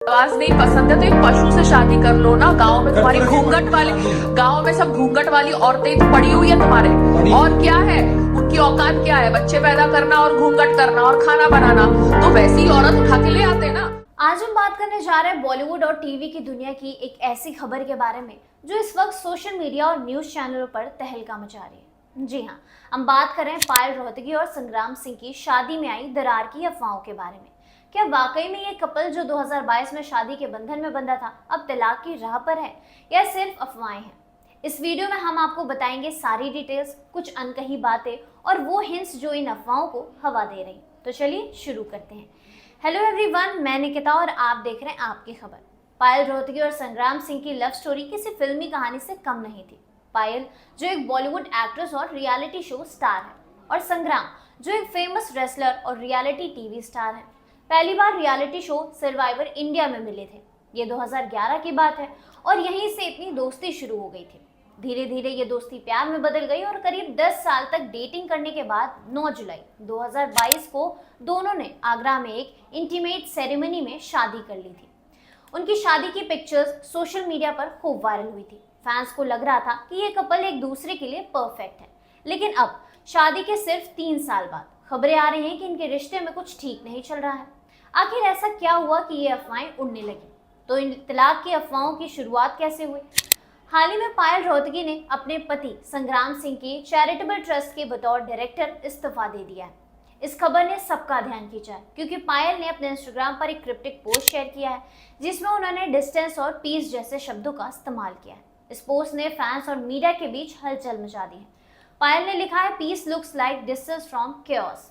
आवाज नहीं पसंद है तो एक पशु से शादी कर लो ना। गांव में तुम्हारी घूंघट वाली, गांव में सब घूंघट वाली औरतें तो पड़ी हुई है तुम्हारे। और क्या है उनकी औकात, क्या है बच्चे पैदा करना और घूंघट करना और खाना बनाना। तो वैसी औरत उठा के ले आते ना। आज हम बात करने जा रहे हैं बॉलीवुड और टीवी की दुनिया की एक ऐसी खबर के बारे में जो इस वक्त सोशल मीडिया और न्यूज चैनलों पर तहलका मचा रही है। जी हाँ, हम बात कर रहे हैं पायल रोहतगी और संग्राम सिंह की शादी में आई दरार की अफवाहों के बारे में। क्या वाकई में ये कपल जो 2022 में शादी के बंधन में बंधा था अब तलाक की राह पर है या सिर्फ अफवाहें हैं? इस वीडियो में हम आपको बताएंगे सारी डिटेल्स, कुछ अनकही बातें और वो हिंट्स जो इन अफवाहों को हवा दे रही। तो चलिए शुरू करते हैं। हेलो एवरीवन, मैं निकिता और आप देख रहे हैं आपकी खबर। पायल रोहतगी और संग्राम सिंह की लव स्टोरी किसी फिल्मी कहानी से कम नहीं थी। पायल जो एक बॉलीवुड एक्ट्रेस और रियलिटी शो स्टार है, और संग्राम जो एक फेमस रेसलर और रियलिटी टीवी स्टार है। पहली बार रियलिटी शो सर्वाइवर इंडिया में मिले थे। ये 2011 की बात है और यहीं से इतनी दोस्ती शुरू हो गई थी। धीरे धीरे ये दोस्ती प्यार में बदल गई और करीब 10 साल तक डेटिंग करने के बाद 9 जुलाई 2022 को दोनों ने आगरा में एक इंटीमेट सेरेमनी में शादी कर ली थी। उनकी शादी की पिक्चर्स सोशल मीडिया पर खूब वायरल हुई थी। फैंस को लग रहा था कि ये कपल एक दूसरे के लिए परफेक्ट है। लेकिन अब शादी के सिर्फ 3 साल बाद खबरें आ रही हैं कि इनके रिश्ते में कुछ ठीक नहीं चल रहा है। आखिर ऐसा क्या हुआ कि ये अफवाहें उड़ने लगी? तो इन तलाक की अफवाहों की शुरुआत कैसे हुई? हाल ही में पायल रोहतगी ने अपने पति संग्राम सिंह की चैरिटेबल ट्रस्ट के बतौर डायरेक्टर इस्तीफा दे दिया है। इस खबर ने सबका ध्यान खींचा है क्योंकि पायल ने अपने इंस्टाग्राम पर एक क्रिप्टिक पोस्ट शेयर किया है जिसमें उन्होंने डिस्टेंस और पीस जैसे शब्दों का इस्तेमाल किया है। इस पोस्ट ने फैंस और मीडिया के बीच हलचल मचा दी है। पायल ने लिखा है, piece looks like distance from chaos।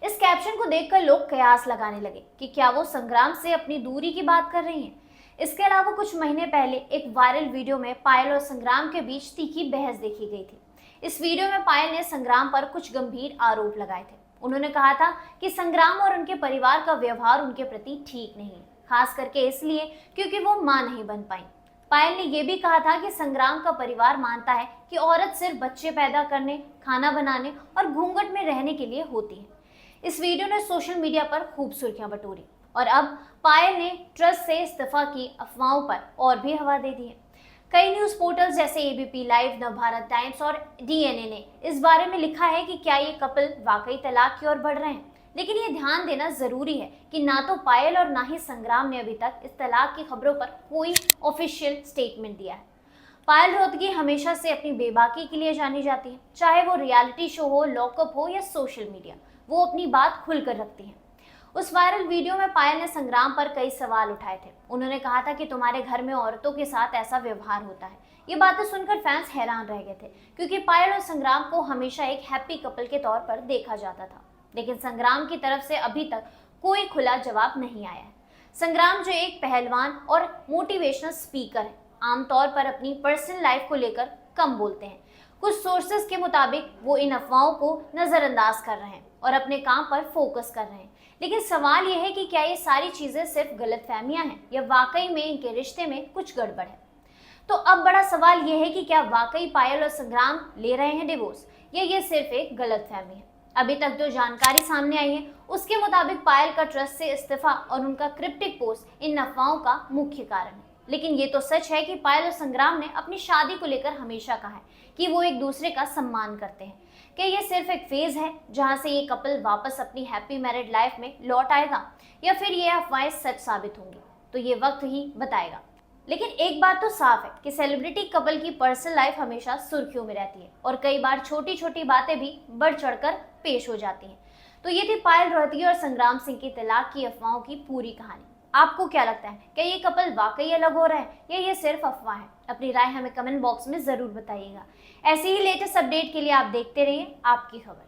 इस कैप्शन को देखकर लोग कयास लगाने लगे कि क्या वो संग्राम से अपनी दूरी की बात कर रही हैं। इसके अलावा कुछ महीने पहले एक वायरल वीडियो में पायल और संग्राम के बीच तीखी बहस देखी गई थी। इस वीडियो में पायल ने संग्राम पर कुछ गंभीर आरोप लगाए थे। उन्होंने कहा था कि संग्राम और उनके परिवार का व्यवहार उनके प्रति ठीक नहीं है, खास करके इसलिए क्योंकि वो मां नहीं बन पाई। पायल ने यह भी कहा था कि संग्राम का परिवार मानता है कि औरत सिर्फ बच्चे पैदा करने, खाना बनाने और घूंघट में रहने के लिए होती है। इस वीडियो ने सोशल मीडिया पर खूब सुर्खियां बटोरी और अब पायल ने ट्रस्ट से इस्तीफा की अफवाहों पर और भी हवा दे दी है। कई न्यूज पोर्टल्स जैसे एबीपी लाइव, नवभारत टाइम्स और डीएनए ने इस बारे में लिखा है कि क्या ये कपल वाकई तलाक की ओर बढ़ रहे हैं। लेकिन ये ध्यान देना जरूरी है कि ना तो पायल और ना ही संग्राम ने अभी तक इस तलाक की खबरों पर कोई ऑफिशियल स्टेटमेंट दिया है। पायल रोहतगी हमेशा से अपनी बेबाकी के लिए जानी जाती है, चाहे वो रियलिटी शो हो, लॉकअप हो या सोशल मीडिया, वो अपनी बात खुलकर रखती हैं। उस वायरल वीडियो में पायल ने संग्राम पर कई सवाल उठाए थे। उन्होंने कहा था कि तुम्हारे घर में औरतों के साथ ऐसा व्यवहार होता है। ये बातें सुनकर फैंस हैरान रह गए थे क्योंकि पायल और संग्राम को हमेशा एक हैप्पी कपल के तौर पर देखा जाता था। लेकिन संग्राम की तरफ से अभी तक कोई खुला जवाब नहीं आया है। संग्राम जो एक पहलवान और मोटिवेशनल स्पीकर है, आमतौर पर अपनी पर्सनल लाइफ को लेकर कम बोलते हैं। कुछ सोर्सेस के मुताबिक वो इन अफवाहों को नजरअंदाज कर रहे हैं और अपने काम पर फोकस कर रहे हैं। लेकिन सवाल यह है कि क्या ये सारी चीजें सिर्फ गलतफहमियां हैं या वाकई में इनके रिश्ते में कुछ गड़बड़ है। तो अब बड़ा सवाल यह है कि क्या वाकई पायल और संग्राम ले रहे हैं डिवोर्स या ये सिर्फ एक गलतफहमी है। अभी तक जो जानकारी सामने आई है उसके मुताबिक पायल का ट्रस्ट से इस्तीफा और उनका क्रिप्टिक पोस्ट इन अफवाहों का मुख्य कारण है। लेकिन ये तो सच है कि पायल और संग्राम ने अपनी शादी को लेकर हमेशा कहा है कि वो एक दूसरे का सम्मान करते हैं। क्या ये सिर्फ एक फेज है जहां से ये कपल वापस अपनी हैप्पी मैरिड लाइफ में लौट आएगा या फिर ये अफवाहें सच साबित होंगी? तो ये वक्त ही बताएगा। लेकिन एक बात तो साफ है कि सेलिब्रिटी कपल की पर्सनल लाइफ हमेशा सुर्खियों में रहती है और कई बार छोटी छोटी बातें भी बढ़ चढ़कर पेश हो जाती हैं। तो ये थी पायल रोहतगी और संग्राम सिंह की तलाक की अफवाहों की पूरी कहानी। आपको क्या लगता है, क्या ये कपल वाकई अलग हो रहा है या ये सिर्फ अफवाह है? अपनी राय हमें कमेंट बॉक्स में जरूर बताइएगा। ऐसे ही लेटेस्ट अपडेट के लिए आप देखते रहिए आपकी खबर।